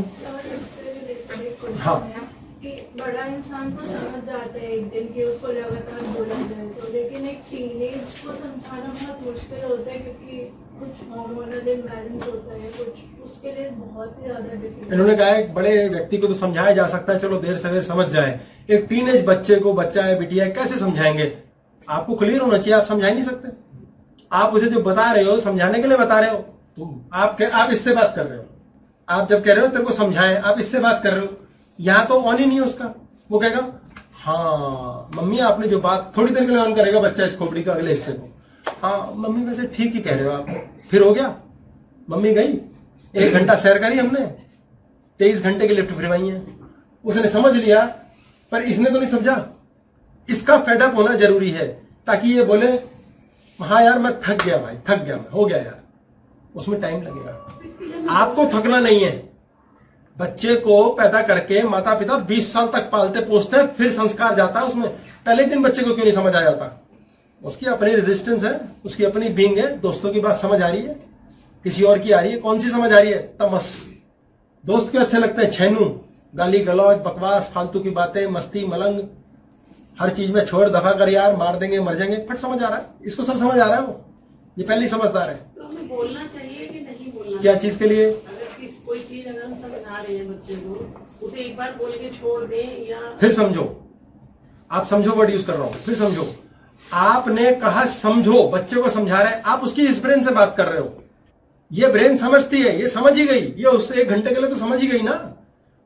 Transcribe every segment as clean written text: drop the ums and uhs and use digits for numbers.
Sir इससे related एक question हाँ। है कि बड़ा इंसान तो समझ जाता है एक दिन कि उसको लगातार बोला जाए तो, लेकिन एक टीनेज को समझाना बहुत मुश्किल होता है क्योंकि कुछ हार्मोनल इम्बैलेंस होता है, कुछ उसके लिए बहुत ही ज्यादा डिफिकल्ट। इन्होंने कहा एक बड़े व्यक्ति को तो समझाया जा सकता है, चलो देर सवेर समझ जाए, एक टीनेज बच्चे को, बच्चा है बिटिया है, कैसे समझाएंगे? आपको क्लियर होना चाहिए, आप समझा ही नहीं सकते। आप उसे जो बता रहे हो समझाने के लिए बता रहे हो, तुम आप इससे बात कर रहे हो, आप जब कह रहे हो तेरे को समझाएं, आप इससे बात कर रहे हो, यहां तो ऑन ही नहीं है उसका। वो कहेगा हाँ मम्मी आपने जो बात, थोड़ी देर के लिए ऑन करेगा बच्चा इस खोपड़ी का अगले हिस्से को, हाँ मम्मी वैसे ठीक ही कह रहे हो आप, फिर हो गया, मम्मी गई, 1 घंटा सैर करी हमने, 23 घंटे की लिफ्ट फिरवाई है, उसने समझ लिया, पर इसने तो नहीं समझा। इसका फेडअप होना जरूरी है ताकि ये बोले हाँ यार मैं थक गया भाई, थक गया मैं, हो गया यार। उसमें टाइम लगेगा, आपको थकना नहीं है। बच्चे को पैदा करके माता पिता 20 साल तक पालते पोसते हैं, फिर संस्कार जाता है उसमें। पहले दिन बच्चे को क्यों नहीं समझ आ जाता? उसकी अपनी रेजिस्टेंस है, उसकी अपनी बीइंग है, दोस्तों की बात समझ आ रही है, किसी और की आ रही है, कौन सी समझ आ रही है? तमस। दोस्त क्यों अच्छे लगते हैं? छेनू, गाली गलौज, बकवास, फालतू की बातें, मस्ती मलंग, हर चीज में छोड़ दफा कर यार, मार देंगे मर जाएंगे, फट समझ आ रहा है, इसको सब समझ आ रहा है, वो ये पहले ही समझदार है। तो हमें बोलना चाहिए कि नहीं बोलना? क्या चीज के लिए? कोई चीज अगर हम समझा रहे हैं बच्चे को, उसे एक बार बोल के छोड़ दें या फिर समझो, आप समझो वर्ड यूज कर रहा हूं, फिर समझो। आपने कहा समझो, बच्चे को समझा रहे हैं, आप उसकी इस ब्रेन से बात कर रहे हो, ये ब्रेन समझती है, ये समझ ही गई, ये उससे 1 घंटे के लिए तो समझ ही गई ना,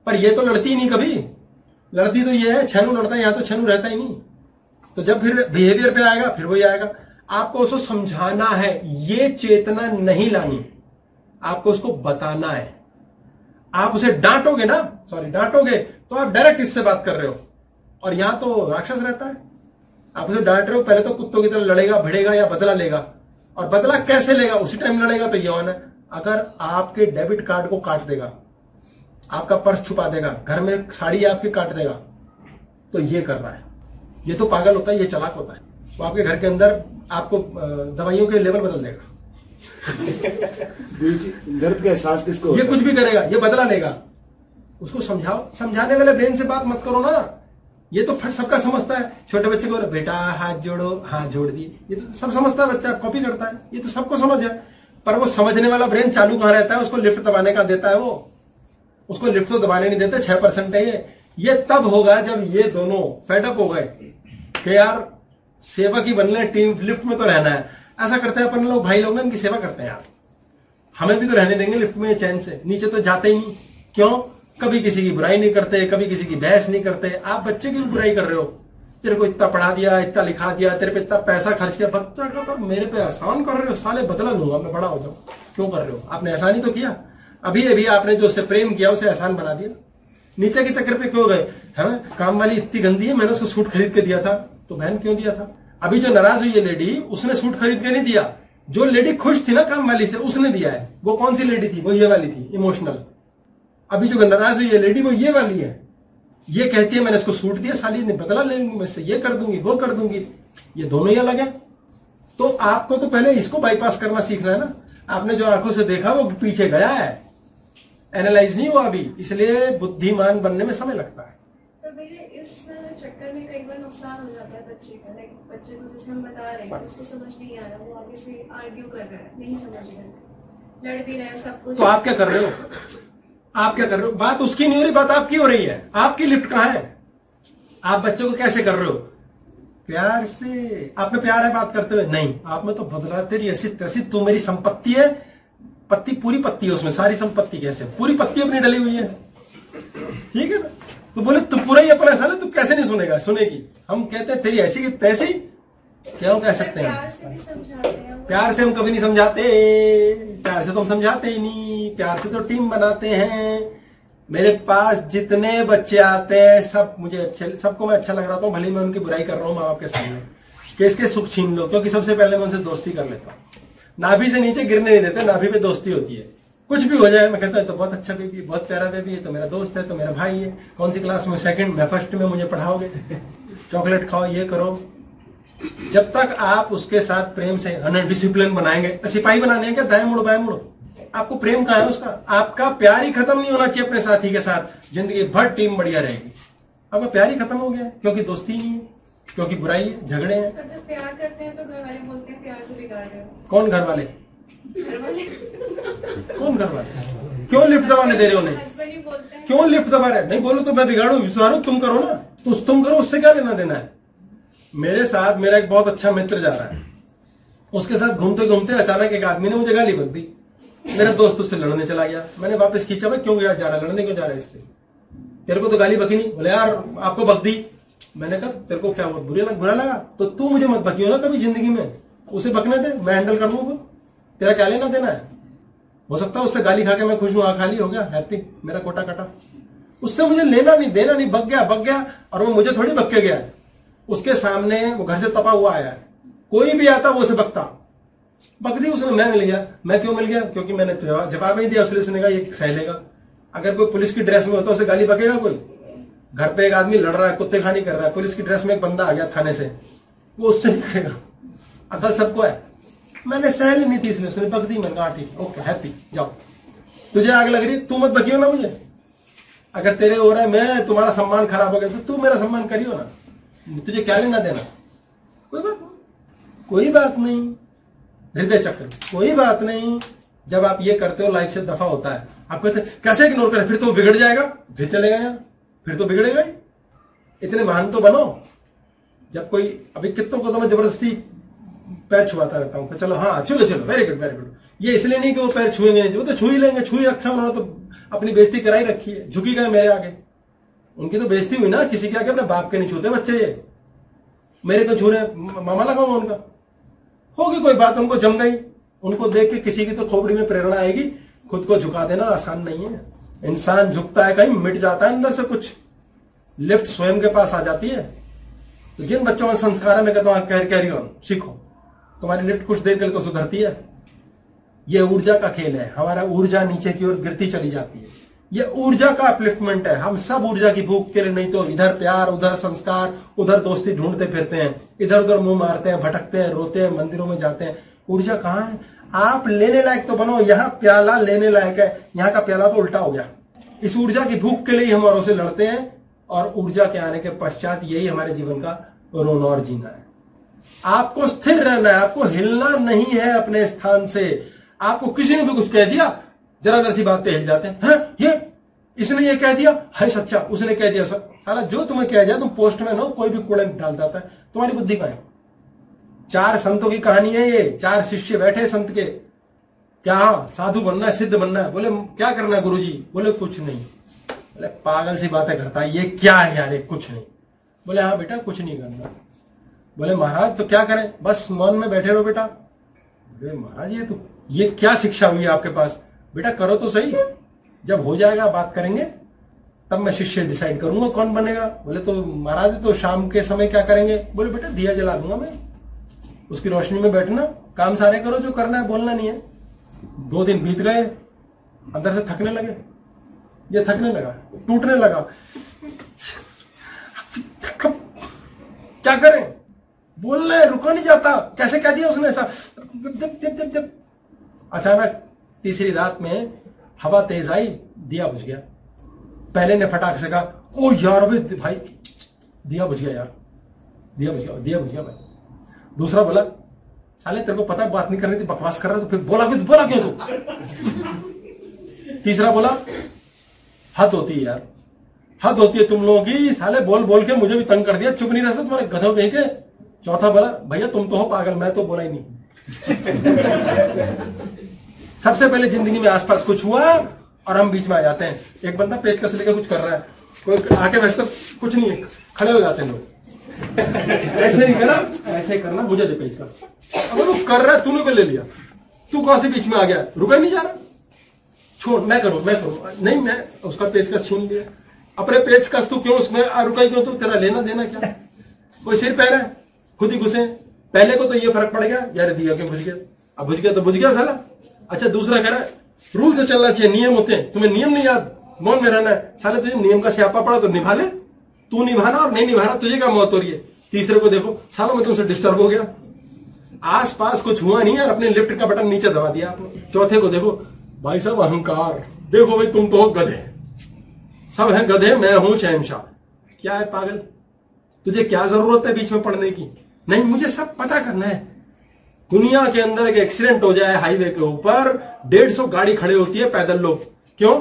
पर ये तो लड़ती ही नहीं कभी। लड़ती तो ये है, छेनू लड़ता है, यहां तो छेनू रहता ही नहीं। तो जब फिर बिहेवियर पे आएगा, फिर वही आएगा। आपको उसको समझाना है, ये चेतना नहीं लानी, आपको उसको बताना है। आप उसे डांटोगे ना, डांटोगे तो आप डायरेक्ट इससे बात कर रहे हो, और यहां तो राक्षस रहता है। आप उसे डांट रहे हो, पहले तो कुत्तों की तरह लड़ेगा, भिड़ेगा या बदला लेगा, और बदला कैसे लेगा? उसी टाइम लड़ेगा। तो ये ऑन है, अगर आपके डेबिट कार्ड को काट देगा, आपका पर्स छुपा देगा, घर में साड़ी आपकी काट देगा, तो ये कर रहा है। ये तो पागल होता है, ये चालाक होता है। वो आपके घर के अंदर आपको दवाइयों के लेवल बदल देगा। दर्द का एहसास किसको? ये कुछ भी करेगा, ये बदला लेगा। उसको समझाओ, समझाने वाले ब्रेन से बात मत करो ना। ये तो फट सबका समझता है। छोटे बच्चे को बेटा हाथ जोड़ो, हाथ जोड़ दिए, ये तो सब समझता है, बच्चा कॉपी करता है, ये तो सबको समझ है। पर वो समझने वाला ब्रेन चालू कहां रहता है? उसको लिफ्ट दबाने का देता है, वो उसको लिफ्ट तो दबाने नहीं देते। 6% है ये तब होगा जब ये दोनों फेडअप हो गए कि यार सेवक ही बनने, टीम लिफ्ट में तो रहना है। ऐसा करते हैं अपन लोग, भाई लोग ना, इनकी सेवा करते हैं यार, हमें भी तो रहने देंगे लिफ्ट में चैन से, नीचे तो जाते ही नहीं। क्यों? कभी किसी की बुराई नहीं करते, कभी किसी की बहस नहीं करते। आप बच्चे की बुराई कर रहे हो, तेरे को इतना पढ़ा दिया, इतना लिखा दिया, तेरे पे इतना पैसा खर्च किया, बच्चा का तो मेरे पे एहसान कर रहे हो, साले बदला लूंगा मैं, बड़ा हो जाऊं। क्यों कर रहे हो? आपने एहसान ही तो किया। अभी अभी आपने जो उसे प्रेम किया उसे एहसान बना दिया। नीचे के चक्कर पे क्यों गए? है काम वाली इतनी गंदी है, मैंने उसको सूट खरीद के दिया था, तो बहन क्यों दिया था? अभी जो नाराज हुई है लेडी, उसने सूट खरीद के नहीं दिया, जो लेडी खुश थी ना काम वाली से, उसने दिया है। वो कौन सी लेडी थी? वो ये वाली थी, इमोशनल। अभी जो नाराज हुई है लेडी, वो ये वाली है। ये कहती है मैंने इसको सूट दिया, साली ने बदला ले लूंगी, मैं इससे ये कर दूंगी, वो कर दूंगी। ये दोनों ही अलग है। तो आपको तो पहले इसको बाईपास करना सीखना है ना। आपने जो आंखों से देखा वो पीछे गया है, एनालाइज नहीं हुआ अभी, इसलिए बुद्धिमान बनने में समय लगता है। तो भैया इस चक्कर में कई बार नुकसान हो जाता है बच्चे का। लाइक बच्चे को जैसे हम बता रहे हैं, उसको समझ नहीं आ रहा, वो आगे से आर्ग्यू कर रहा है, नहीं समझ रहा, लड़ भी रहा है, सब कुछ। तो आप क्या कर रहे हो? आप क्या कर रहे हो? बात उसकी नहीं हो रही, बात आपकी हो रही है। आपकी लिफ्ट कहां है? आप बच्चों को कैसे कर रहे हो? प्यार से। आप में प्यार है बात करते हुए? नहीं, आप में तो बदला, तेरी ऐसी तैसी, तू मेरी संपत्ति है, पत्ती पूरी पत्ती है उसमें, सारी संपत्ति कैसे पूरी पत्ती अपनी डली हुई है, ठीक है ना? तो बोले तू पूरा ही अपना ऐसा ना, तू कैसे नहीं सुनेगा? सुनेगी। हम कहते हैं तेरी ऐसी की तैसी, क्या कह सकते हैं? प्यार से भी समझाते हैं। प्यार से हम कभी नहीं समझाते, प्यार से तो हम समझाते ही नहीं, प्यार से तो टीम बनाते हैं। मेरे पास जितने बच्चे आते हैं सब मुझे अच्छे, सबको मैं अच्छा लग रहा हूँ, भले मैं उनकी बुराई कर रहा हूँ माँ बाप के सामने, कि इसके सुख छीन लो, क्योंकि सबसे पहले मैं उनसे दोस्ती कर लेता हूँ। नाभि से नीचे गिरने नहीं देते, नाभि पे दोस्ती होती है। कुछ भी हो जाए मैं कहता हूँ तो बहुत अच्छा बेबी, बहुत प्यारा बेबी है, तो मेरा दोस्त है, तो मेरा भाई है। कौन सी क्लास में? 2nd, मैं 1st में, मुझे पढ़ाओगे, चॉकलेट खाओ, ये करो। जब तक आप उसके साथ प्रेम से डिसिप्लिन बनाएंगे, तो सिपाही बनाने हैं क्या? दाएं मुड़ो बाएं मुड़ो, आपको प्रेम कहाँ है उसका? आपका प्यार ही खत्म नहीं होना चाहिए अपने साथी के साथ, जिंदगी भर टीम बढ़िया रहेगी। आपका प्यार ही खत्म हो गया है क्योंकि दोस्ती नहीं है, क्योंकि बुराई है, झगड़े हैं। अच्छा, प्यार करते हैं तो घर वाले बोलते हैं प्यार से बिगाड़ रहे हो। कौन घर वाले? घर वाले कौन घर वाले? क्यों लिफ्ट दबाने दे रहे हो उन्हें? हस्बैंड ही बोलते हैं। क्यों लिफ्ट दबा रहे? नहीं बोलो तो मैं बिगाड़ू, सुधारू, तुम करो ना, तो तुम करो, उससे क्या लेना देना है? मेरे साथ मेरा एक बहुत अच्छा मित्र जा रहा है, उसके साथ घूमते घूमते अचानक एक आदमी ने मुझे गाली बक दी। मेरा दोस्त उससे लड़ने चला गया, मैंने वापस खींचा, भाई क्यों गया जा रहा है, लड़ने क्यों जा रहा है इससे? तेरे को तो गाली बकी नहीं। बोले यार आपको बक दी। मैंने कहा तेरे को क्या बहुत बुरा लगा? तो तू मुझे मत बकियो ना कभी जिंदगी में, उसे बकने दे, मैं हैंडल कर लूंगा, तेरा क्या लेना देना है? हो सकता है उससे गाली खा के मैं खुश हूं, खाली हो गया, हैप्पी, मेरा कोटा कटा। उससे मुझे लेना नहीं देना नहीं, बक गया और वो मुझे थोड़ी बक के गया है। उसके सामने वो घर से तपा हुआ आया है, कोई भी आता वो उसे बकता, बक दी उसने, मैं मिल गया। मैं क्यों मिल गया? क्योंकि मैंने जवाब नहीं दिया, उसने कहा ये सह लेगा। अगर कोई पुलिस की ड्रेस में होता उसे गाली बकेगा कोई? घर पे एक आदमी लड़ रहा है, कुत्ते खानी कर रहा है, पुलिस की ड्रेस में एक बंदा आ गया थाने से, वो उससे नहीं करेगा। अकल सबको है, मैंने सह ली नहीं थी इसलिए उसने बक दी। मैंने कहा ठीक, ओके, हैप्पी, जाओ। तुझे आग लग रही, तू मत बकियो ना मुझे। अगर तेरे हो रहा है मैं तुम्हारा सम्मान खराब हो गया तो तू मेरा सम्मान करियो ना, तुझे क्या लेना देना? कोई बात नहीं, कोई बात नहीं, हृदय चक्र, कोई बात नहीं। जब आप ये करते हो लाइफ से दफा होता है। आप कहते कैसे इग्नोर करें, फिर तो बिगड़ जाएगा, फिर चलेगा यार, फिर तो बिगड़ेगा ही। इतने महान तो बनो। जब कोई, अभी कितनों को तो मैं जबरदस्ती पैर छुआता रहता हूं, चलो हाँ चलो चलो, वेरी गुड वेरी गुड। ये इसलिए नहीं कि वो पैर छुएंगे, वो तो छू ही लेंगे, छू ही रखा है उन्होंने, तो अपनी बेइज्जती कराई रखी है, झुकी गए मेरे आगे, उनकी तो बेइज्जती हुई ना। किसी के आगे अपने बाप के नहीं छूते बच्चे, ये मेरे को छू रहे, मामा लगाऊंगा उनका, होगी कोई बात, उनको जम गई। उनको देख के किसी की तो खोपड़ी में प्रेरणा आएगी। खुद को झुका देना आसान नहीं है। इंसान झुकता है, कहीं मिट जाता है अंदर से कुछ, लिफ्ट स्वयं के पास आ जाती है। तो जिन बच्चों में संस्कार है, मैं कहता हूं कैरी ऑन, सीखो, तुम्हारी लिफ्ट कुछ देर के लिए तो सुधरती है। ये ऊर्जा का खेल है, हमारा ऊर्जा नीचे की ओर गिरती चली जाती है। ये ऊर्जा का अपलिफ्टमेंट है। हम सब ऊर्जा की भूख के लिए, नहीं तो इधर प्यार, उधर संस्कार, उधर दोस्ती ढूंढते फिरते हैं, इधर उधर मुंह मारते हैं, भटकते हैं, रोते हैं, मंदिरों में जाते हैं। ऊर्जा कहाँ है? आप लेने लायक तो बनो। यहाँ प्याला लेने लायक है, यहाँ का प्याला तो उल्टा हो गया। इस ऊर्जा की भूख के लिए हम औरों से लड़ते हैं, और ऊर्जा के आने के पश्चात यही हमारे जीवन का रोना और जीना है। आपको स्थिर रहना है, आपको हिलना नहीं है अपने स्थान से। आपको किसी ने भी कुछ कह दिया, जरा जरा सी बात पे हिल जाते हैं। ये इसने ये कह दिया, है सच्चा, उसने कह दिया। साला जो तुम्हें कह दिया, तुम पोस्टमैन हो, कोई भी कूड़े में डाल जाता है, तुम्हारी बुद्धि कहां है? 4 संतों की कहानी है ये। 4 शिष्य बैठे संत के, क्या साधु बनना है, सिद्ध बनना है? बोले क्या करना है गुरुजी? बोले कुछ नहीं। बोले पागल सी बातें करता है, ये क्या है यार, ये कुछ नहीं। बोले हाँ बेटा कुछ नहीं करना। बोले महाराज तो क्या करें? बस मौन में बैठे रहो बेटा। बोले महाराज ये क्या शिक्षा हुई है आपके पास? बेटा करो तो सही, जब हो जाएगा बात करेंगे, तब मैं शिष्य डिसाइड करूंगा कौन बनेगा। बोले तो महाराज तो शाम के समय क्या करेंगे? बोले बेटा दिया जला दूंगा मैं, उसकी रोशनी में बैठना, काम सारे करो जो करना है, बोलना नहीं है। 2 दिन बीत गए, अंदर से थकने लगे, ये थकने लगा, टूटने लगा। क्या करें? बोलना है, रुका नहीं जाता। कैसे कह दिया उसने ऐसा? जब अचानक तीसरी रात में हवा तेज आई, दिया बुझ गया। पहले ने फटाक से कहा ओ यार अबे भाई दिया बुझ गया यार, दिया बुझ गया भाई। दूसरा बोला साले तेरे को पता है बात नहीं करनी थी, बकवास कर रहा, तो फिर बोला क्यों तू? तीसरा बोला हद होती है यार, हद होती है तुम लोगों की, साले बोल बोल के मुझे भी तंग कर दिया, चुप नहीं रह सकते तुम्हारे गधों कहीं के। चौथा बोला भैया तुम तो हो पागल, मैं तो बोला ही नहीं। सबसे पहले जिंदगी में आसपास कुछ हुआ और हम बीच में आ जाते हैं। एक बंदा पेचकस लेकर कुछ कर रहा है, कोई आके वैसे तो कुछ नहीं है, खड़े हो जाते हैं लोग। ऐसे नहीं करना, ऐसे करना, मुझे दे पेचकस। अगर वो कर रहा है, तूने को ले लिया, तू कहां से बीच में आ गया? रुका ही नहीं जा रहा, छोड़, मैं करूं नहीं, मैं उसका पेचकस छीन लिया। अपने पेचकस तू क्यों उसमें रुका, क्यों? तू तेरा लेना देना क्या? कोई सिर पैर है, खुद ही घुसे। पहले को तो ये फर्क पड़ गया यार, दिया क्यों बुझ गया, अब बुझ गया तो बुझ गया साला। अच्छा दूसरा कह रहा है रूल से चलना चाहिए, नियम होते हैं, तुम्हें नियम नहीं याद, मौन में रहना है। साले तुझे नियम का स्यापा पड़ा तो निभा ले, तू निभाना और नहीं निभाना तुझे क्या मौत हो रही है। तीसरे को देखो सालों में तुमसे डिस्टर्ब हो गया, आसपास कुछ हुआ नहीं और अपने लिफ्ट का बटन नीचे दबा दिया आपने। चौथे को देखो भाई साहब अहंकार, देखो भाई तुम तो हो गधे, सब हैं गधे, मैं हूं शहंशाह। क्या है पागल, तुझे क्या जरूरत है बीच में पढ़ने की? नहीं, मुझे सब पता करना है। दुनिया के अंदर एक एक्सीडेंट हो जाए हाईवे के ऊपर, 150 गाड़ी खड़ी होती है, पैदल लोग, क्यों?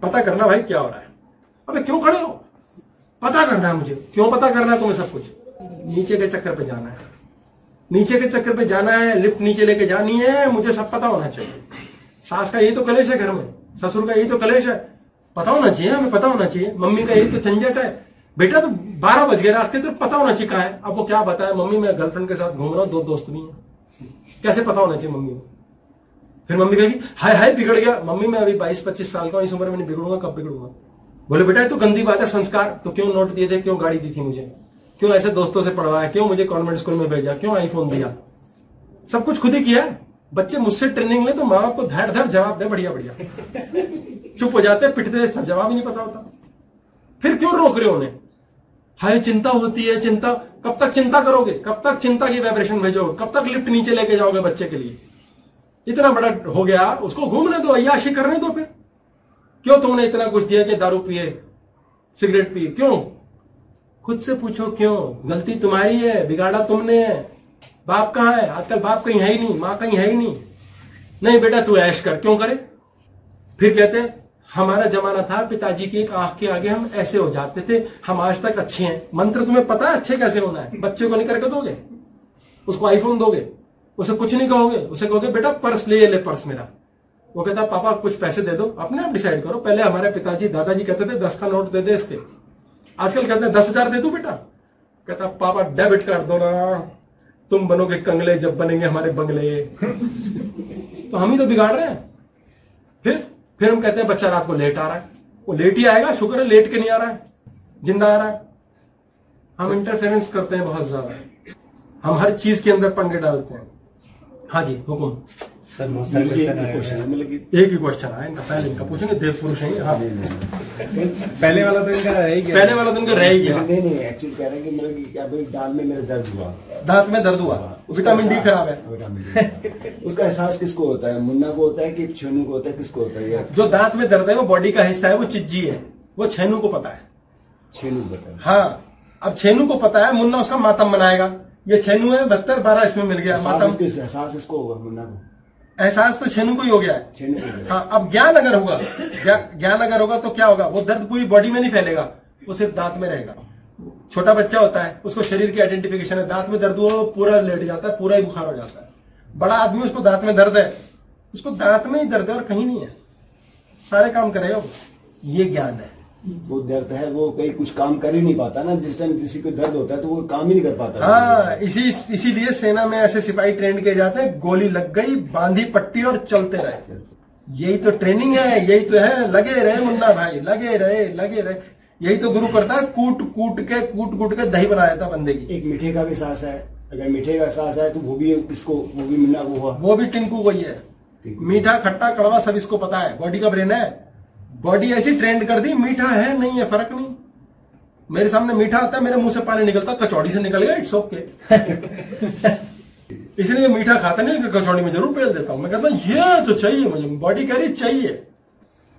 पता करना भाई क्या हो रहा है। अबे क्यों खड़े हो? पता करना है मुझे। क्यों पता करना है तुम्हें? सब कुछ नीचे के चक्कर पे जाना है, नीचे के चक्कर पे जाना है, लिफ्ट नीचे लेके जानी है, मुझे सब पता होना चाहिए। सास का यही तो कलेश है घर में, ससुर का यही तो कलेश है, पता होना चाहिए, हमें पता होना चाहिए। मम्मी का यही तो झंझट है, बेटा तो 12 बज गए रात के, तो पता होना चाहिए कहाँ है। अब वो क्या बताए, मम्मी मैं गर्लफ्रेंड के साथ घूम रहा हूँ, 2 दोस्त भी हैं। कैसे पता होना चाहिए मम्मी को? फिर मम्मी कहेगी हाय हाय बिगड़ गया। मम्मी मैं अभी 22-25 साल का हूं, इस उम्र में नहीं बिगड़ूंगा, कब बिगड़ूंगा? बोले बेटा ये तो गंदी बात है, संस्कार। तो क्यों नोट दिए थे, क्यों गाड़ी दी थी मुझे, क्यों ऐसे दोस्तों से पढ़वाया, क्यों मुझे कॉन्वेंट स्कूल में भेजा, क्यों आईफोन दिया? सब कुछ खुद ही किया है। बच्चे मुझसे ट्रेनिंग ले तो माँ बाप को धड़ धड़ जवाब दे, बढ़िया बढ़िया, चुप हो जाते, पिटते, सब जवाब ही नहीं पता होता। फिर क्यों रोक रहे हो उन्हें? हाय चिंता होती है, चिंता कब तक चिंता करोगे? कब तक चिंता की वाइब्रेशन भेजोगे? कब तक लिफ्ट नीचे लेके जाओगे बच्चे के लिए? इतना बड़ा हो गया, उसको घूमने दो, अय्याशी करने दो। फिर क्यों तुमने इतना कुछ दिया कि दारू पिए, सिगरेट पिए? क्यों? खुद से पूछो क्यों? गलती तुम्हारी है, बिगाड़ा तुमने है। बाप कहाँ है? आजकल बाप कहीं है ही नहीं, माँ कहीं है ही नहीं। नहीं बेटा तू ऐश कर, क्यों करे? फिर कहते हैं हमारा जमाना था, पिताजी की एक आंख के आगे हम ऐसे हो जाते थे, हम आज तक अच्छे हैं। मंत्र तुम्हें पता है अच्छे कैसे होना है? बच्चे को नहीं करके दोगे, उसको आईफोन दोगे, उसे कुछ नहीं कहोगे, उसे कहोगे बेटा पर्स ले पर्स मेरा। वो कहता पापा कुछ पैसे दे दो, अपने आप डिसाइड करो। पहले हमारे पिताजी दादाजी कहते थे 10 का नोट दे दे इसके, आजकल कहते हैं 10,000 दे दू बेटा। कहता पापा डेबिट कर दो ना, तुम बनोगे कंगले जब बनेंगे हमारे बंगले। तो हम ही तो बिगाड़ रहे हैं। फिर हम कहते हैं बच्चा रात को लेट आ रहा है, वो लेट ही आएगा, शुक्र है लेट के नहीं आ रहा है, जिंदा आ रहा है। हम इंटरफेरेंस करते हैं बहुत ज्यादा, हम हर चीज के अंदर पंगे डालते हैं। हाँ जी हुकुम। सर बहुत सारे क्वेश्चन है, मतलब एक ही क्वेश्चन है इनका, पहले इनका पूछेंगे, देव पुरुष है। हाँ पहले वाला तो इनका रह ही गया, पहले वाला तो इनका रह ही गया। नहीं एक्चुअली कह रहे हैं कि मतलब कि क्या भाई दांत में मेरा दर्द हुआ, दांत में दर्द हुआ, विटामिन डी खराब है। विटामिन डी उसका एहसास किसको होता है? मुन्ना को होता है कि छेनू को होता है? किसको होता है? जो दांत में दर्द है वो बॉडी का हिस्सा है, वो चिज्जी है, वो छेनू को पता है। छेनू पता है? हाँ अब छेनू को पता है, मुन्ना उसका मातम बनाएगा। ये छेनू है 72-12 इसमें मिल गया मातम। एहसास इसको होगा मुन्ना को? एहसास तो छेनू को ही हो गया है। छेनू को। हाँ अब ज्ञान अगर होगा, ज्ञान अगर होगा तो क्या होगा? वो दर्द पूरी बॉडी में नहीं फैलेगा, वो सिर्फ दांत में रहेगा। छोटा बच्चा होता है, उसको शरीर की आइडेंटिफिकेशन है, दांत में दर्द हुआ वो पूरा लेट जाता है, पूरा ही बुखार हो जाता है। बड़ा आदमी उसको दांत में दर्द है, उसको दांत में ही दर्द है और कहीं नहीं है, सारे काम करेगा वो। ये ज्ञान है। वो दर्द है, वो कहीं कुछ काम कर ही नहीं पाता ना। जिस टाइम किसी को दर्द होता है तो वो काम ही नहीं कर पाता। हाँ इसीलिए सेना में ऐसे सिपाही ट्रेन किए जाते हैं, गोली लग गई, बांधी पट्टी और चलते रहे। यही तो ट्रेनिंग है, यही तो है। लगे रहे मुन्ना भाई, लगे रहे। यही तो गुरु करता है, कूट कूट के दही बना देता बंदे की। एक मीठे का भी एहसास है, अगर मीठे का एहसास है तो वो भी किसको? वो भी मुन्ना को हुआ, वो भी टिंकू को ही है। मीठा खट्टा कड़वा सब इसको पता है, बॉडी का ब्रेन है। बॉडी ऐसी ट्रेंड कर दी, मीठा है नहीं है फर्क नहीं। मेरे सामने मीठा आता है, मेरे मुंह से पानी निकलता, कचौड़ी से निकल गया, इट्स ओके। इसलिए मीठा खाता नहीं, कचौड़ी में जरूर पेल देता हूं। मैं कहता हूं ये तो चाहिए मुझे, बॉडी कह रही चाहिए।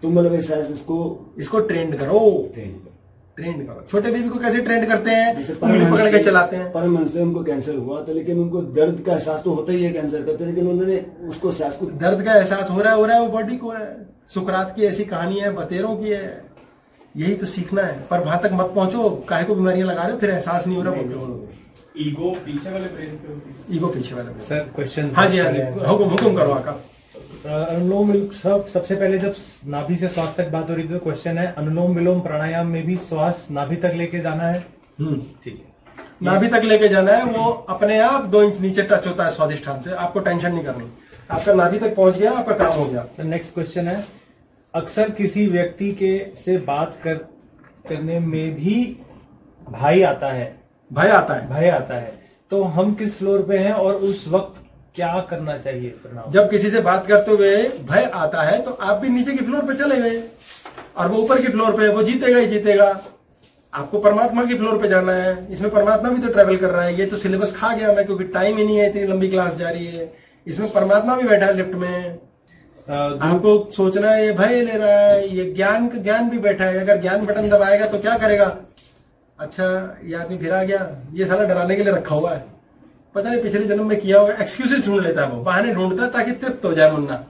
तुम मतलब एहसास इसको ट्रेंड करो, ट्रेंड करो। छोटे बेबी को कैसे ट्रेंड करते हैं? उंगली पकड़ के चलाते हैं। परमहंस से उनको कैंसर हुआ तो, लेकिन उनको दर्द का एहसास तो होता ही है कैंसर का, लेकिन उन्होंने उसको एहसास को, दर्द का एहसास हो रहा है, वो बॉडी को है। सुकरात की ऐसी कहानी है, बतेरों की है। यही तो सीखना है, पर वहां तक मत पहुंचो, काहे को बीमारियां लगा रहे हो, फिर एहसास नहीं हो रहा। ईगो पीछे वाले ब्रेन पे होती है। ईगो पीछे वाले ब्रेन। Sir question. हाँ जी हुकुम करो आका। अनुलोम सबसे पहले जब नाभि से श्वास तक बात हो रही थी तो क्वेश्चन है, अनुलोम विलोम प्राणायाम में भी श्वास नाभि तक लेके जाना है? ठीक है, नाभि तक लेके जाना है। वो अपने आप 2 इंच नीचे टच होता है स्वादिष्ठान से, आपको टेंशन नहीं करनी। आपका नाभि तक पहुंच गया, आपका काम हो गया। तो नेक्स्ट क्वेश्चन है, अक्सर किसी व्यक्ति के से बात करने में भी भय आता है, तो हम किस फ्लोर पे हैं और उस वक्त क्या करना चाहिए? जब किसी से बात करते हुए भय आता है तो आप भी नीचे की फ्लोर पे चले गए और वो ऊपर की फ्लोर पे, वो जीतेगा ही जीतेगा। आपको परमात्मा की फ्लोर पे जाना है। इसमें परमात्मा भी तो ट्रेवल कर रहा है। ये तो सिलेबस खा गया मैं, क्योंकि टाइम ही नहीं है, इतनी लंबी क्लास जा रही है। इसमें परमात्मा भी बैठा है लिफ्ट में। आपको सोचना है ये भय ले रहा है, ये ज्ञान भी बैठा है। अगर ज्ञान बटन दबाएगा तो क्या करेगा? अच्छा ये आदमी फिर आ गया, ये साला डराने के लिए रखा हुआ है, पता नहीं पिछले जन्म में किया होगा। एक्सक्यूजेस ढूंढ लेता है वो, बहाने ढूंढता है ताकि तृप्त हो जाए मुन्ना।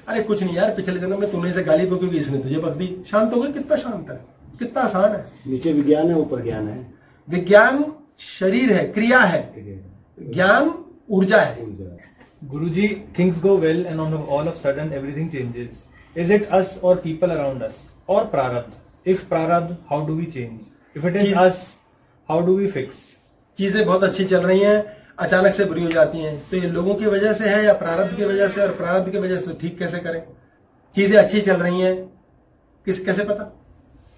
अरे कुछ नहीं यार, पिछले जन्म में तुमने इसे गाली बकी क्योंकि इसने तुझे बक दी, शांत हो गए। कितना शांत है, कितना आसान है। नीचे विज्ञान है, ऊपर ज्ञान है। विज्ञान शरीर है, क्रिया है, ज्ञान ऊर्जा है। Guruji, things go well and all of sudden everything changes. Is it us or people around us or prarabdha? If prarabdha, how do we change? If it is us, how do we fix? चीजें बहुत अच्छी चल रही हैं, अचानक से बुरी हो जाती हैं, तो ये लोगों की वजह से है या प्रारब्ध की वजह से? और प्रारब्ध की वजह से ठीक कैसे करें? चीजें अच्छी चल रही हैं, कैसे पता?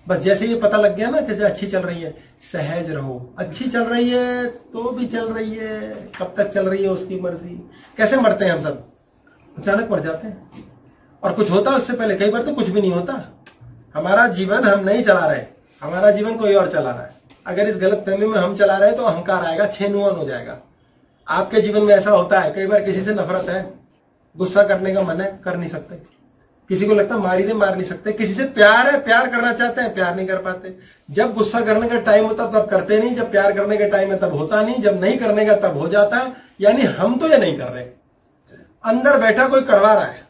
बस जैसे ये पता लग गया ना कि जो अच्छी चल रही है, सहज रहो। अच्छी चल रही है तो भी चल रही है, कब तक चल रही है उसकी मर्जी। कैसे मरते हैं हम सब? अचानक मर जाते हैं। और कुछ होता है उससे पहले, कई बार तो कुछ भी नहीं होता। हमारा जीवन हम नहीं चला रहे, हमारा जीवन कोई और चला रहा है। अगर इस गलत फहमी में हम चला रहे हैं तो अहंकार आएगा, छेनुआन हो जाएगा। आपके जीवन में ऐसा होता है, कई बार किसी से नफरत है, गुस्सा करने का मन है, कर नहीं सकते। किसी को लगता है मार ही दे, मार नहीं सकते। किसी से प्यार है, प्यार करना चाहते हैं, प्यार नहीं कर पाते। जब गुस्सा करने का टाइम होता तब करते नहीं, जब प्यार करने का टाइम है तब होता नहीं, जब नहीं करने का तब हो जाता है। यानी हम तो ये नहीं कर रहे, अंदर बैठा कोई करवा रहा है,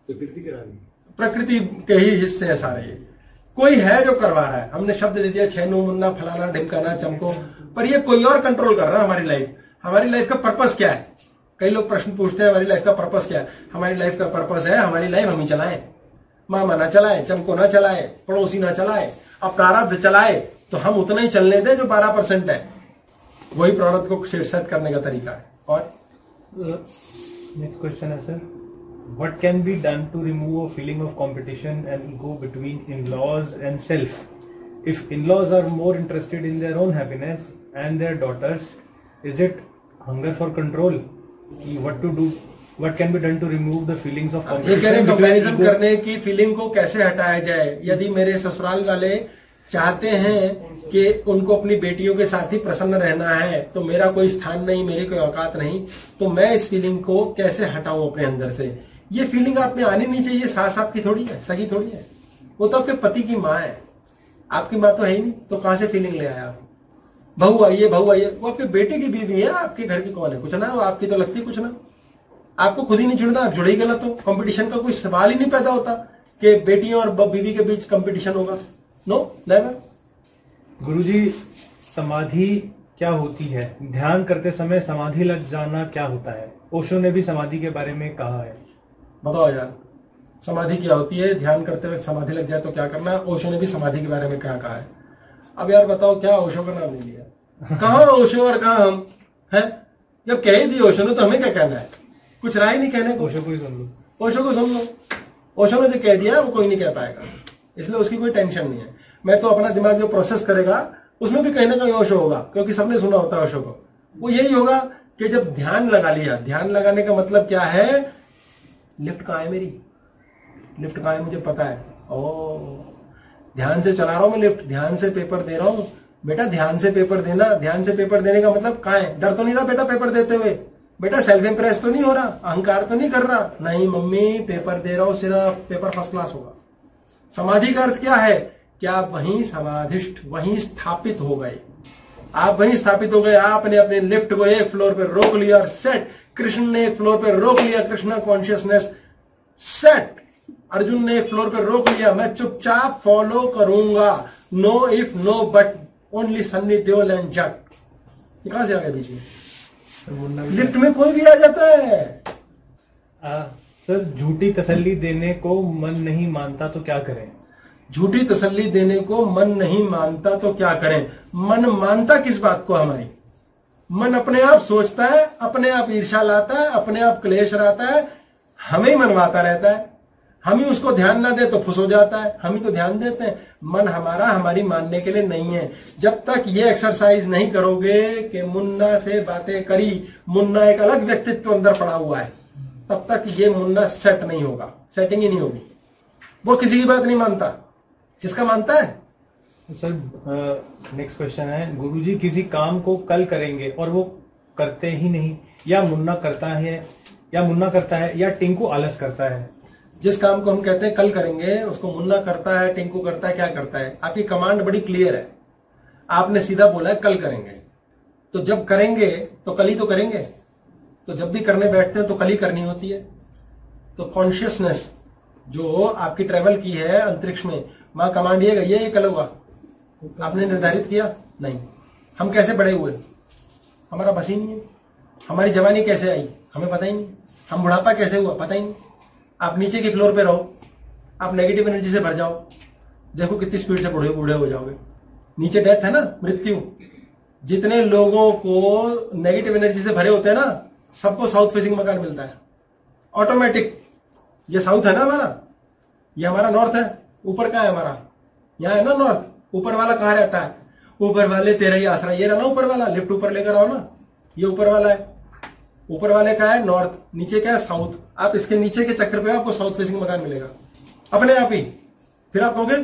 प्रकृति करा रही है। प्रकृति के ही हिस्से है सारे, ये कोई है जो करवा रहा है। हमने शब्द दे दिया छेनू मुन्ना फलाना ढिमकाना चमको, पर ये कोई और कंट्रोल कर रहा है हमारी लाइफ। हमारी लाइफ का पर्पस क्या है? कई लोग प्रश्न पूछते हैं हमारी लाइफ का पर्पस क्या है? हमारी लाइफ का पर्पस है हमारी लाइफ हम ही चलाएं। मामा ना चलाए, चमको ना चलाए, पड़ोसी ना चलाए, अब प्रारब्ध चलाए तो हम उतना ही चलने दें जो 12% है। वही प्रारब्ध को सेट करने का तरीका है। और नेक्स्ट क्वेश्चन है sir, what can be done to remove a feeling of competition and ego between in-laws and self? If in-laws are more interested in their own happiness and their daughters, is it hunger for control? What to do? What can be done to remove the feelings of competition? ये कह रहे comparison करने की feeling को कैसे हटाया जाए। यदि मेरे ससुराल वाले चाहते हैं कि उनको अपनी बेटियों के साथ ही प्रसन्न रहना है तो मेरा कोई स्थान नहीं, मेरी कोई औकात नहीं, तो मैं इस फीलिंग को कैसे हटाऊं अपने अंदर से? ये फीलिंग आप में आनी नहीं चाहिए। सास आपकी थोड़ी है, सगी थोड़ी है, वो तो आपके पति की माँ है, आपकी माँ तो है ही नहीं। तो कहां से फीलिंग ले आया आप? बहू आइए, बहू आइए, वो आपके बेटे की बीवी है, आपके घर की कौन है? कुछ ना, वो आपकी तो लगती कुछ ना। आपको खुद ही नहीं जुड़ना, आप जुड़े ही गलत हो। कंपटीशन का कोई सवाल ही नहीं पैदा होता कि बेटियों और बीवी के बीच कंपटीशन होगा। No, never. गुरुजी, समाधि क्या होती है? ध्यान करते समय समाधि लग जाना क्या होता है? ओशो ने भी समाधि के बारे में कहा है। बताओ यार, समाधि क्या होती है? ध्यान करते हुए समाधि लग जाए तो क्या करना है? ओशो ने भी समाधि के बारे में क्या कहा है? अब यार बताओ, क्या ओशो का नाम नहीं लिया? कहाँ ओशो और कहाँ हम हैं? जब कह ही दी ओशो ने तो हमें क्या कहना है? कुछ राय नहीं कहने को। ओशो को ही सुन लो, ओशो को सुन लो। ओशो ने जो कह दिया वो कोई नहीं कह पाएगा, इसलिए उसकी कोई टेंशन नहीं है। मैं तो अपना दिमाग जो प्रोसेस करेगा उसमें भी कहीं ना कहीं ओशो होगा, क्योंकि सबने सुना होता है ओशो को। वो यही होगा कि जब ध्यान लगा लिया, ध्यान लगाने का मतलब क्या है? लिफ्ट कहाँ है मेरी? लिफ्ट कहाँ है मुझे पता है। ओ, ध्यान से चला रहा हूं मैं लिफ्ट, ध्यान से पेपर दे रहा हूं। बेटा ध्यान से पेपर देना, ध्यान से पेपर देने का मतलब कहाँ है? डर तो नहीं रहा बेटा पेपर देते हुए? बेटा सेल्फ इम्प्रेस तो नहीं हो रहा? अहंकार तो नहीं कर रहा? नहीं मम्मी, पेपर दे रहा हूं, सिर्फ पेपर फर्स्ट क्लास होगा। समाधि का अर्थ क्या है? कि आप वहीं समाधिष्ठ, वहीं स्थापित हो गए। आप वहीं स्थापित हो गए। आपने अपने लिफ्ट को एक फ्लोर पे रोक लिया और सेट। कृष्ण ने एक फ्लोर पे रोक लिया, कृष्णा कॉन्शियसनेस सेट। अर्जुन ने एक फ्लोर पे रोक लिया, मैं चुपचाप फॉलो करूंगा। No if no but, only Sunny Deol and Jaat. कहां से आ गया बीच में? लिफ्ट में कोई भी आ जाता है। सर, झूठी तसल्ली देने को मन नहीं मानता तो क्या करें? झूठी तसल्ली देने को मन नहीं मानता तो क्या करें? मन मानता किस बात को? हमारी मन अपने आप सोचता है, अपने आप ईर्ष्या लाता है, अपने आप क्लेश लाता है, हमें ही मनवाता रहता है। हम ही उसको ध्यान ना दे तो फुस हो जाता है, हम ही तो ध्यान देते हैं। मन हमारा हमारी मानने के लिए नहीं है। जब तक ये एक्सरसाइज नहीं करोगे कि मुन्ना से बातें करी, मुन्ना एक अलग व्यक्तित्व अंदर पड़ा हुआ है, तब तक ये मुन्ना सेट नहीं होगा, सेटिंग ही नहीं होगी। वो किसी की बात नहीं मानता। किसका मानता है? सर, नेक्स्ट क्वेश्चन है, गुरुजी किसी काम को कल करेंगे और वो करते ही नहीं, या मुन्ना करता है या मुन्ना करता है या टिंकू आलस करता है? जिस काम को हम कहते हैं कल करेंगे, उसको मुन्ना करता है, टिंकू करता है, क्या करता है? आपकी कमांड बड़ी क्लियर है, आपने सीधा बोला है कल करेंगे, तो जब करेंगे तो कल ही तो करेंगे, तो जब भी करने बैठते हैं तो कल ही करनी होती है। तो कॉन्शियसनेस जो आपकी ट्रेवल की है अंतरिक्ष में, वहां कमांड ये गई है, ये कल हुआ, आपने निर्धारित किया नहीं। हम कैसे बड़े हुए, हमारा बस ही नहीं है। हमारी जवानी कैसे आई, हमें पता ही नहीं। हम बुढ़ापा कैसे हुआ, पता ही नहीं। आप नीचे की फ्लोर पे रहो, आप नेगेटिव एनर्जी से भर जाओ, देखो कितनी स्पीड से बूढ़े बूढ़े हो जाओगे। नीचे डेथ है ना, मृत्यु। जितने लोगों को नेगेटिव एनर्जी से भरे होते हैं ना, सबको साउथ फेसिंग मकान मिलता है ऑटोमेटिक। ये साउथ है ना हमारा, ये हमारा नॉर्थ है। ऊपर कहाँ है हमारा, यहाँ है ना नॉर्थ। ऊपर वाला कहाँ रहता है, ऊपर वाले तेरा ही आसरा, ये रहा ना ऊपर वाला, लिफ्ट ऊपर लेकर आओ ना, ये ऊपर वाला है। ऊपर वाले का है नॉर्थ, नीचे क्या है साउथ। आप इसके नीचे के चक्कर पे आपको साउथ फेसिंग मकान मिलेगा अपने आप ही। फिर आप कहोगे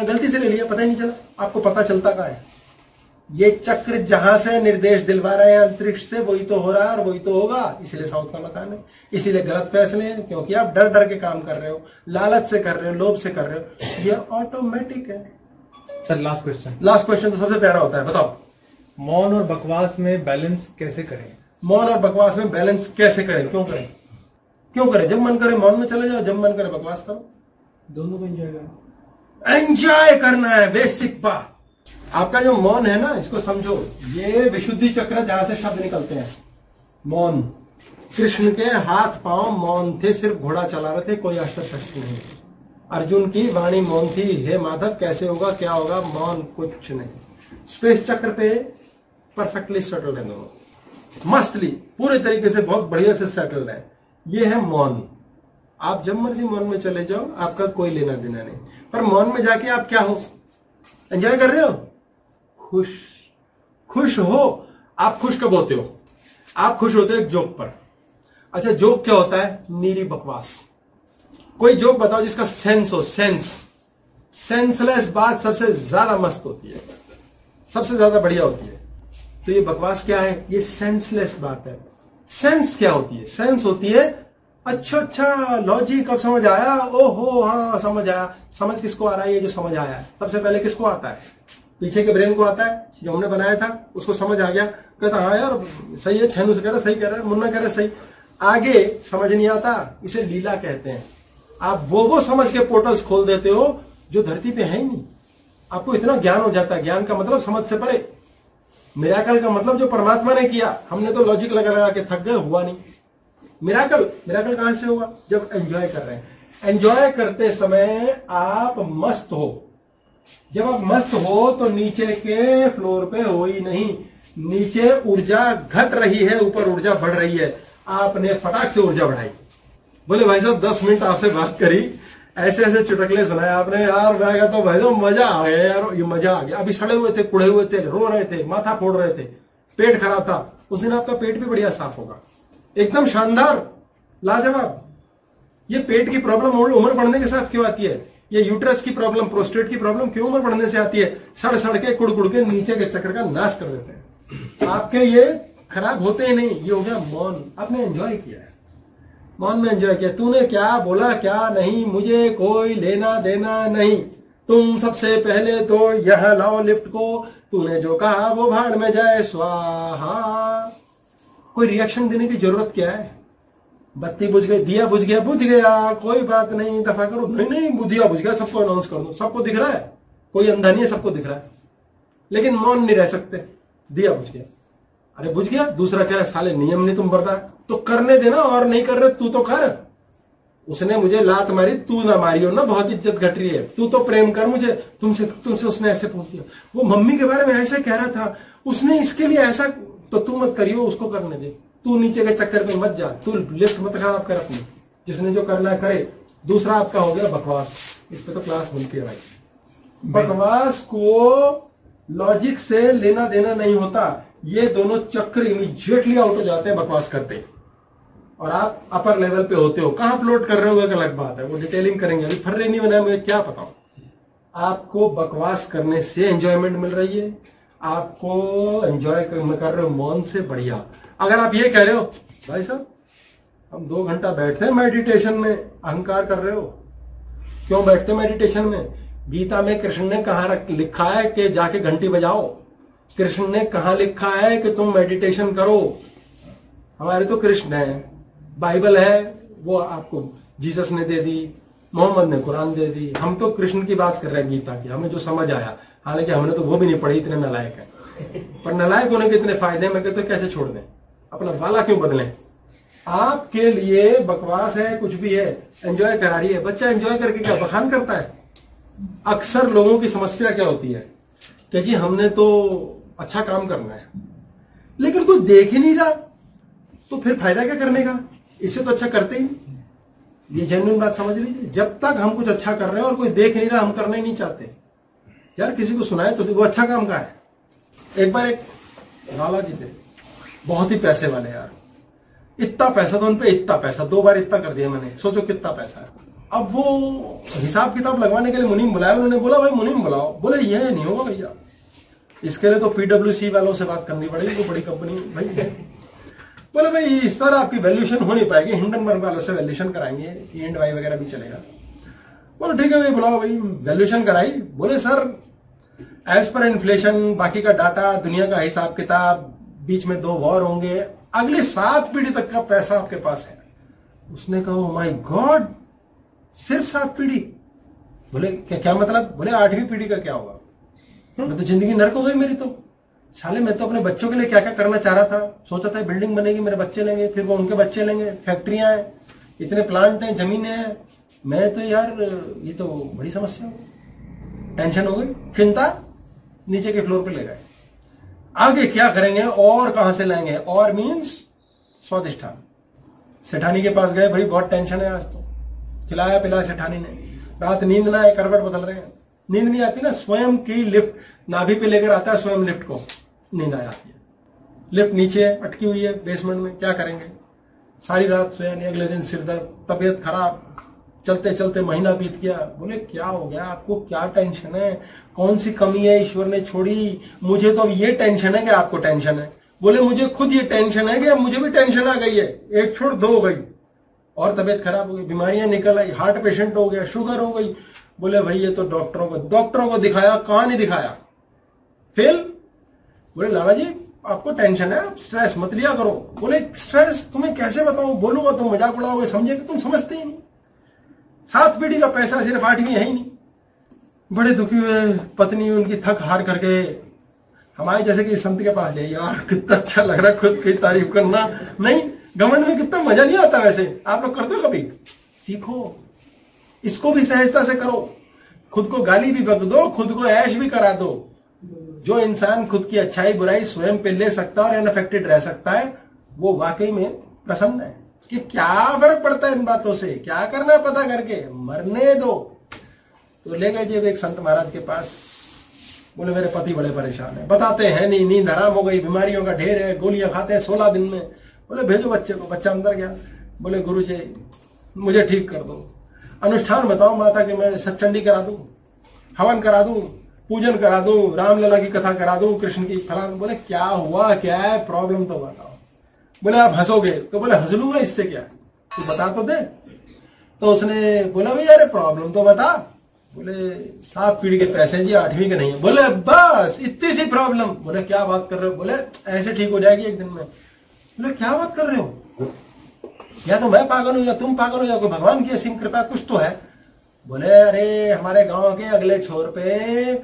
गलती से ले लिया, पता ही नहीं चला। आपको पता चलता कहाँ है? ये चक्र जहां से निर्देश दिलवा रहे हैं अंतरिक्ष से, वही तो हो रहा है और वही तो होगा। इसीलिए साउथ का मकान है, इसीलिए गलत फैसले हैं, क्योंकि आप डर डर के काम कर रहे हो, लालच से कर रहे हो, लोभ से कर रहे हो। ये ऑटोमेटिक है। Sir last question. Last question तो सबसे प्यारा होता है, बताओ। मौन और बकवास में बैलेंस कैसे करें? मौन और बकवास में बैलेंस कैसे करें, क्यों करें? क्यों करें? जब मन करे मौन में चले जाओ, जब मन करे बकवास करो। दोनों को एंजॉय करो। एंजॉय करना है, बेसिक बात। आपका जो मौन है ना, इसको समझो, ये विशुद्धि चक्र जहां से शब्द निकलते हैं। मौन, कृष्ण के हाथ पांव मौन थे, सिर्फ घोड़ा चला रहे थे, कोई अस्त्र शस्त्र नहीं। अर्जुन की वाणी मौन थी, हे माधव कैसे होगा, क्या होगा, मौन, कुछ नहीं। स्पेस चक्र पे परफेक्टली सेटल्ड है दोनों, मस्तली पूरे तरीके से, बहुत बढ़िया से सेटल्ड है। ये है मौन। आप जब मर्जी मौन में चले जाओ, आपका कोई लेना देना नहीं। पर मौन में जाके आप क्या हो, एंजॉय कर रहे हो, खुश। खुश हो। आप खुश कब होते हो? आप खुश होते हो एक जोक पर। अच्छा, जोक क्या होता है? नीरी बकवास। कोई जोक बताओ जिसका सेंस हो। सेंसलेस बात सबसे ज्यादा मस्त होती है, सबसे ज्यादा बढ़िया होती है। तो ये बकवास क्या है? ये सेंसलेस बात है। सेंस क्या होती है? सेंस होती है अच्छा, लॉजिक अब समझ आया, ओहो हाँ समझ आया। समझ किसको आ रहा है? ये जो समझ आया है सबसे पहले किसको आता है? पीछे के ब्रेन को आता है, जो हमने बनाया था उसको समझ आ गया, कहता हाँ यार सही है, छेनू से कह रहा सही कह रहा है, मुन्ना कह रहा सही। आगे समझ नहीं आता, इसे लीला कहते हैं। आप वो समझ के पोर्टल्स खोल देते हो जो धरती पे है ही नहीं। आपको इतना ज्ञान हो जाता है। ज्ञान का मतलब समझ से परे। मिराकल का मतलब जो परमात्मा ने किया, हमने तो लॉजिक लगा लगा के थक गए, हुआ नहीं। मिराकल कहां से होगा? जब एंजॉय कर रहे हैं। एंजॉय करते समय आप मस्त हो। जब आप मस्त हो तो नीचे के फ्लोर पे हो ही नहीं, नीचे ऊर्जा घट रही है, ऊपर ऊर्जा बढ़ रही है। आपने फटाक से ऊर्जा बढ़ाई, बोले भाई साहब 10 मिनट आपसे बात करी, ऐसे ऐसे चुटकले सुनाए आपने यार, मैं कहता हूं भाई साहब मजा आ गया यार, ये मजा आ गया। अभी सड़े हुए थे, कुड़े हुए थे, रो रहे थे, माथा फोड़ रहे थे, पेट खराब था, उस दिन आपका पेट भी बढ़िया साफ होगा, एकदम शानदार, लाजवाब। ये पेट की प्रॉब्लम उम्र बढ़ने के साथ क्यों आती है? ये यूट्रस की प्रॉब्लम, प्रोस्टेट की प्रॉब्लम क्यों उम्र बढ़ने से आती है? सड़ सड़ के कुड़ कुड़ के नीचे के चक्र का नाश कर देते हैं। आपके ये खराब होते ही नहीं। ये हो गया मौन। आपने एंजॉय किया है, मौन में एंजॉय किया। तूने क्या बोला क्या नहीं, मुझे कोई लेना देना नहीं। तुम सबसे पहले तो यहां लाओ लिफ्ट को, तूने जो कहा वो भाड़ में जाए स्वाहा। कोई रिएक्शन देने की जरूरत क्या है? बत्ती बुझ गई, दिया बुझ गया, बुझ गया, कोई बात नहीं, दफा करो। नहीं नहीं, दिया बुझ गया, सबको अनाउंस कर दो, सबको दिख रहा है, कोई अंधा नहीं है, सबको दिख रहा है। लेकिन मौन नहीं रह सकते। दिया बुझ गया, अरे बुझ गया, दूसरा कह रहा है साले नियम नहीं तुम बरता, तो करने देना, और नहीं कर रहे तू तो कर। उसने मुझे लात मारी, तू ना मारी हो ना, बहुत इज्जत घट रही है, तू तो प्रेम कर मुझे। तुमसे उसने ऐसे पूछ दिया, वो मम्मी के बारे में ऐसे कह रहा था, उसने इसके लिए ऐसा, तो तू मत करियो, उसको करने दे। तू नीचे के चक्कर में मत जा, तू लिफ्ट मत खराब कर अपनी, जिसने जो करना है करे। दूसरा आपका हो गया बकवास। इस पे तो क्लास बनती है भाई। बकवास को लॉजिक से लेना देना नहीं होता। ये दोनों चक्र इमीडिएटली आउट हो जाते हैं बकवास करते, और आप अपर लेवल पे होते हो। कहां फ्लोट कर रहे हो एक अलग बात है, वो डिटेलिंग करेंगे। अभी फर्रे नहीं बनाया, मुझे क्या पता। आपको बकवास करने से एंजॉयमेंट मिल रही है, आपको एंजॉय कर रहे हो मौन से, बढ़िया। अगर आप ये कह रहे हो भाई साहब हम 2 घंटा बैठते हैं मेडिटेशन में, अहंकार कर रहे हो। क्यों बैठते मेडिटेशन में? गीता में कृष्ण ने कहा लिखा है कि जाके घंटी बजाओ। कृष्ण ने कहा लिखा है कि तुम मेडिटेशन करो। हमारे तो कृष्ण है, बाइबल है, वो आपको जीसस ने दे दी, मोहम्मद ने कुरान दे दी। हम तो कृष्ण की बात कर रहे हैं, गीता की, हमें जो समझ आया। हालांकि हमने तो वो भी नहीं पढ़ी, इतने नालायक है। पर नालायक होने के इतने फायदे में कहते कैसे छोड़ दें, अपना वाला क्यों बदलें? आपके लिए बकवास है, कुछ भी है, एंजॉय करा रही है। बच्चा एंजॉय करके क्या बखान करता है? अक्सर लोगों की समस्या क्या होती है कि जी हमने तो अच्छा काम करना है, लेकिन कोई देख ही नहीं रहा, तो फिर फायदा क्या करने का? इससे तो अच्छा करते ही। ये जेन्युइन बात समझ लीजिए। जब तक हम कुछ अच्छा कर रहे हैं और कोई देख नहीं रहा, हम करना ही नहीं चाहते। यार किसी को सुनाए तो वो अच्छा काम का है। एक बार एक लाला जी थे, बहुत ही पैसे वाले यार, इतना पैसा था उन पे, इतना पैसा, 2 बार इतना कर दिया मैंने, सोचो कितना पैसा है। अब वो हिसाब किताब लगवाने के लिए मुनीम बुलाया, उन्होंने बोला भाई मुनीम बुलाओ। बोले ये नहीं होगा भैया, इसके लिए तो PwC वालों से बात करनी पड़ेगी, वो बड़ी कंपनी भाई। बोले भाई इस तरह आपकी वैल्यूएशन हो नहीं पाएगी, हिंडनबर्ग वालों से वैल्यूएशन कराएंगे, E&Y वगैरह भी चलेगा। बोले ठीक है भाई बुलाओ भाई, वैल्यूएशन कराई। बोले सर एज पर इन्फ्लेशन, बाकी का डाटा, दुनिया का हिसाब किताब, बीच में 2 वॉर होंगे, अगली 7 पीढ़ी तक का पैसा आपके पास है। उसने कहा माय गॉड, सिर्फ 7 पीढ़ी? बोले क्या मतलब? बोले 8वीं पीढ़ी का क्या होगा? मैं तो जिंदगी नर्क हो गई मेरी तो। साले मैं तो अपने बच्चों के लिए क्या क्या करना चाह रहा था, सोचा था बिल्डिंग बनेगी, मेरे बच्चे लेंगे, फिर वो उनके बच्चे लेंगे, फैक्ट्रियां हैं, इतने प्लांट हैं, जमीनें हैं। मैं तो यार ये तो बड़ी समस्या हो गई, टेंशन हो गई, चिंता नीचे के फ्लोर पे ले गए। आगे क्या करेंगे और कहां से लाएंगे? और मीन्स स्वादिष्ठान। सेठानी के पास गए, भाई बहुत टेंशन है आज तो, खिलाया पिलाया सेठानी ने, रात नींद ना आए, करवट बदल रहे हैं, नींद नहीं आती ना, स्वयं की लिफ्ट नाभि पे लेकर आता है, स्वयं लिफ्ट को नींद आ जाती है। लिफ्ट नीचे अटकी हुई है बेसमेंट में, क्या करेंगे? सारी रात सोया नहीं, अगले दिन सिर दर्द, तबीयत खराब, चलते चलते महीना बीत गया। बोले क्या हो गया आपको, क्या टेंशन है, कौन सी कमी है ईश्वर ने छोड़ी? मुझे तो अब ये टेंशन है कि आपको टेंशन है। बोले मुझे खुद ये टेंशन है कि अब मुझे भी टेंशन आ गई है, 1 छोड़ 2 हो गई, और तबीयत खराब हो गई, बीमारियां निकल आई, हार्ट पेशेंट हो गया, शुगर हो गई। बोले भाई ये तो डॉक्टरों को दिखाया, कहां नहीं दिखाया, फेल। बोले लाला जी आपको टेंशन है, आप स्ट्रेस मत लिया करो। बोले स्ट्रेस तुम्हें कैसे बताऊं, बोलूंगा तुम मजाक उड़ाओगे, समझे कि तुम समझते ही नहीं। 7 पीढ़ी का पैसा, सिर्फ 8वीं है ही नहीं। बड़े दुखी हुए, पत्नी उनकी थक हार करके हमारे जैसे कि संत के पास ले, यार कितना अच्छा लग रहा है, खुद की तारीफ करना नहीं, घमंड में कितना मजा नहीं आता। वैसे आप लोग करते हो कभी? सीखो, इसको भी सहजता से करो, खुद को गाली भी बक दो, खुद को ऐश भी करा दो। जो इंसान खुद की अच्छाई बुराई स्वयं पे ले सकता है और अनअफेक्टेड रह सकता है, वो वाकई में प्रसन्न है। कि क्या फर्क पड़ता है इन बातों से, क्या करना पता करके, मरने दो। तो ले गए जब एक संत महाराज के पास। बोले मेरे पति बड़े परेशान है, बताते हैं नहीं, नींद हराम हो गई, बीमारियों का ढेर है, गोलियां खाते हैं 16 दिन में। बोले भेजो बच्चे को। बच्चा अंदर गया, बोले गुरु जी मुझे ठीक कर दो, अनुष्ठान बताओ माता के, मैं सत्चंडी करा दूं, हवन करा दूं, पूजन करा दूं, रामलला की कथा करा दूं, कृष्ण की फलान। बोले क्या हुआ, क्या है प्रॉब्लम तो बताओ। बोले आप हंसोगे, तो बोले हंस लूंगा, इससे क्या, तू बता तो दे। तो उसने बोला भाई अरे प्रॉब्लम तो बता। बोले 7 पीढ़ी के पैसे जी, 8वीं के नहीं है। बोले बस इतनी सी प्रॉब्लम। बोले क्या बात कर रहे हो? बोले ऐसे ठीक हो जाएगी एक दिन में। बोले क्या बात कर रहे हो, या तो मैं पागल हूं या तुम पागल हो या कोई भगवान की असीम कृपा, कुछ तो है। बोले अरे हमारे गांव के अगले छोर पे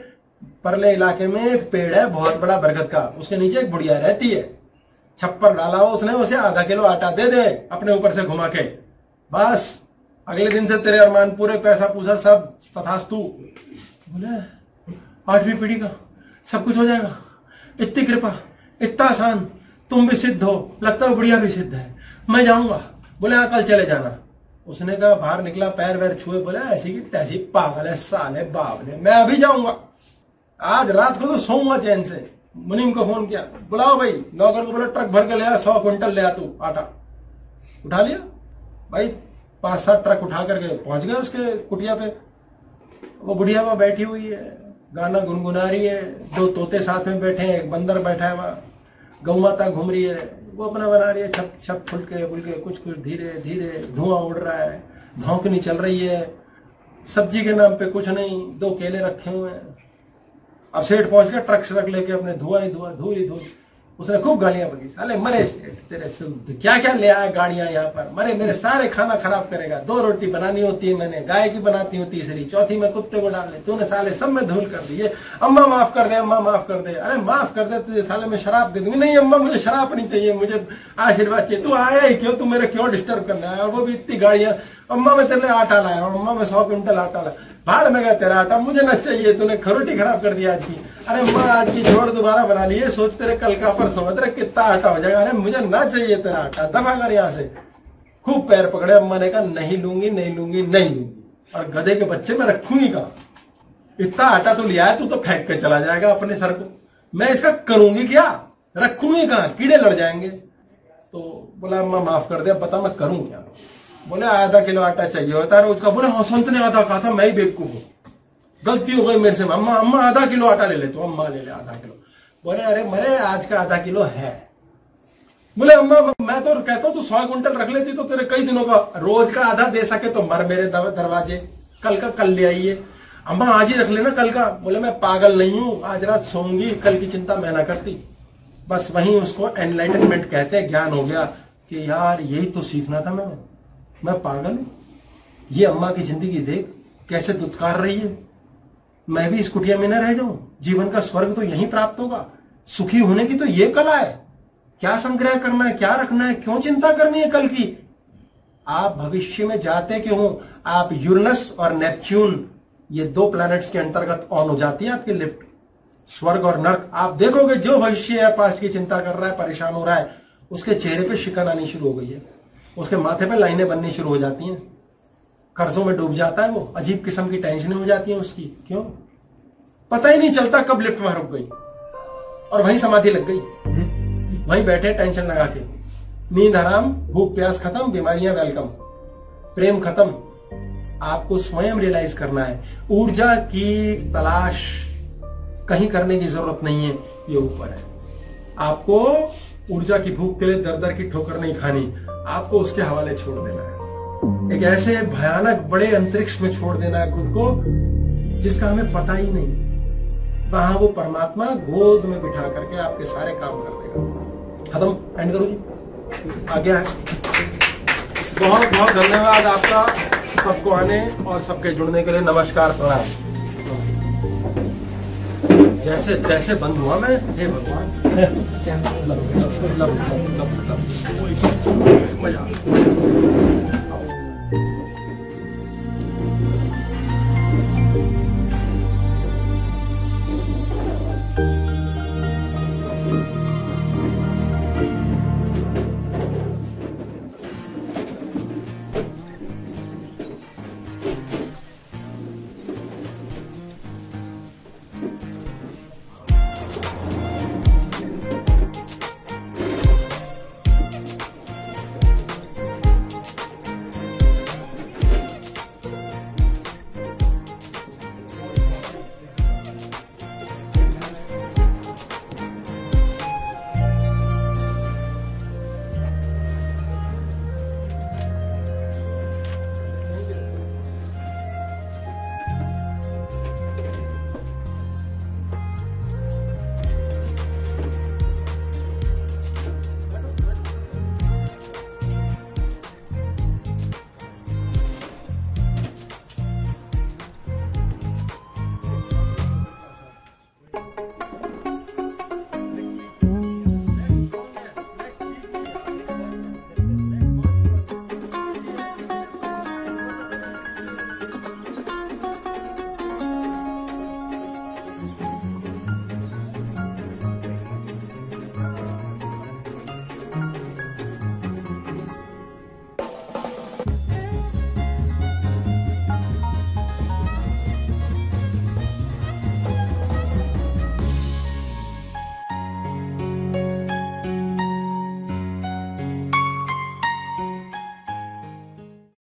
परले इलाके में एक पेड़ है बहुत बड़ा बरगद का, उसके नीचे एक बुढ़िया रहती है, छप्पर डाला हो उसने, उसे आधा किलो आटा दे दे अपने ऊपर से घुमा के, बस अगले दिन से तेरे अरमान पूरे, पैसा पूसा सब तथास्तु। बोले 8वीं पीढ़ी का सब कुछ हो जाएगा, इतनी कृपा, इतना आसान, तुम भी सिद्ध हो, लगता है बुढ़िया भी सिद्ध है, मैं जाऊंगा। बोले हाँ कल चले जाना। उसने कहा, बाहर निकला, पैर वैर छुए, बोले ऐसी की तैसी पागल है साले बावले, मैं अभी जाऊंगा, आज रात को तो सोऊंगा चैन से। मुनीम को फोन किया, बुलाओ भाई नौकर को, बोला ट्रक भर के ले आ, 100 क्विंटल ले आ तू आटा। उठा लिया भाई, 5-7 ट्रक उठा करके पहुंच गए उसके कुटिया पे। वो बुढ़िया वहां बैठी हुई है, गाना गुनगुना रही है, 2 तोते साथ में बैठे हैं, एक बंदर बैठा है वहां, गौ माता घूम रही है। वो अपना बना रही है, छप छप फुलके फुलके, कुछ कुछ धीरे धीरे, धुआं उड़ रहा है, धौंकनी चल रही है, सब्जी के नाम पे कुछ नहीं, 2 केले रखे हुए हैं। अब सेठ पहुंच गया ट्रक श्रक लेके, अपने धुआं ही धुआं, धूल ही धूल। उसने खूब गालियां बकी, साले मरे तेरे क्या क्या ले आया गाड़ियां यहाँ पर, मरे मेरे सारे खाना खराब करेगा। 2 रोटी बनानी होती है मैंने, गाय की बनाती हूँ तीसरी, चौथी में कुत्ते को डाल दे, तूने साले सब में धूल कर दी है। अम्मा माफ कर दे, अम्मा माफ कर दे। अरे माफ कर दे, तुझे साले में शराब दे दूंगी। नहीं अम्मा मुझे शराब नहीं चाहिए, मुझे आशीर्वाद चाहिए। तू आया ही क्यों, तू मेरे क्यों डिस्टर्ब करना है, और वो भी इतनी गाड़ियां। अम्मा मैं तेरे लिए आटा लाया हूँ, अम्मा मैं 100 क्विंटल आटा लाया। भाड़ में गया तेरा आटा, मुझे न चाहिए, तूने रोटी खराब कर दिया आज की। अरे माँ आज की छोड़, दोबारा बना लिए, सोच तेरे कल का परसों में तेरे कितना आटा हो जाएगा। अरे मुझे ना चाहिए तेरा आटा, दफा कर यहाँ से। खूब पैर पकड़े, अम्मा ने कहा नहीं लूंगी नहीं लूंगी नहीं लूंगी, और गधे के बच्चे मैं रखूंगी कहाँ। इतना आटा तो लिया है, तू तो फेंक के चला जाएगा अपने सर को, मैं इसका करूंगी क्या, रखूंगी कहाँ, कीड़े लड़ जाएंगे। तो बोला अम्मा माफ कर दे, अब बता मैं करूं क्या। बोले आधा किलो आटा चाहिए होता है रोज का। बोले हाँ संत ने आधा कहा था, मैं ही बेवकूफ हूँ, गलती हो गई मेरे से। अम्मा अम्मा आधा किलो आटा ले ले, तो अम्मा ले ले आधा किलो। बोले अरे मरे आज का आधा किलो है। बोले अम्मा मैं तो कहता हूँ तू 100 क्विंटल रख लेती तो तेरे कई दिनों का, रोज का आधा दे सके तो मर मेरे दरवाजे, कल का कल ले आइए। अम्मा आज ही रख लेना कल का। बोले मैं पागल नहीं हूं, आज रात सोऊंगी, कल की चिंता मैं ना करती। बस वहीं उसको एनलाइटनमेंट कहते हैं, ज्ञान हो गया कि यार यही तो सीखना था मैं पागल हूं। ये अम्मा की जिंदगी देख कैसे दुत्कार रही है, मैं भी इस कुटिया में न रह जाऊं। जीवन का स्वर्ग तो यहीं प्राप्त होगा, सुखी होने की तो ये कला है। क्या संग्रह करना है, क्या रखना है, क्यों चिंता करनी है कल की। आप भविष्य में जाते क्यों हो, आप यूरेनस और नेपच्यून ये 2 प्लैनेट्स के अंतर्गत ऑन हो जाती है आपकी लिफ्ट, स्वर्ग और नर्क। आप देखोगे जो भविष्य है, पास्ट की चिंता कर रहा है, परेशान हो रहा है, उसके चेहरे पे शिकन आनी शुरू हो गई है, उसके माथे पे लाइनें बननी शुरू हो जाती हैं, कर्जों में डूब जाता है वो, अजीब किस्म की टेंशनें हो जाती हैं उसकी। क्यों, पता ही नहीं चलता कब लिफ्ट वहां रुक गई और वहीं समाधि लग गई, वहीं बैठे टेंशन लगा के। नींद हराम, भूख प्यास खत्म, बीमारियां वेलकम, प्रेम खत्म। आपको स्वयं रियलाइज करना है, ऊर्जा की तलाश कहीं करने की जरूरत नहीं है, ये ऊपर है। आपको ऊर्जा की भूख के लिए दर दर की ठोकर नहीं खानी, आपको उसके हवाले छोड़ देना है। एक ऐसे भयानक बड़े अंतरिक्ष में छोड़ देना है खुद को जिसका हमें पता ही नहीं। वहां वो परमात्मा गोद में बिठा करके आपके सारे काम कर देगा। खत्म, एंड करो जी, आ गया है। बहुत बहुत धन्यवाद आपका सबको आने और सबके जुड़ने के लिए। नमस्कार, प्रणाम। जैसे तैसे बंद हुआ मैं, हे भगवान, love, love, love, love, love, love, मजा।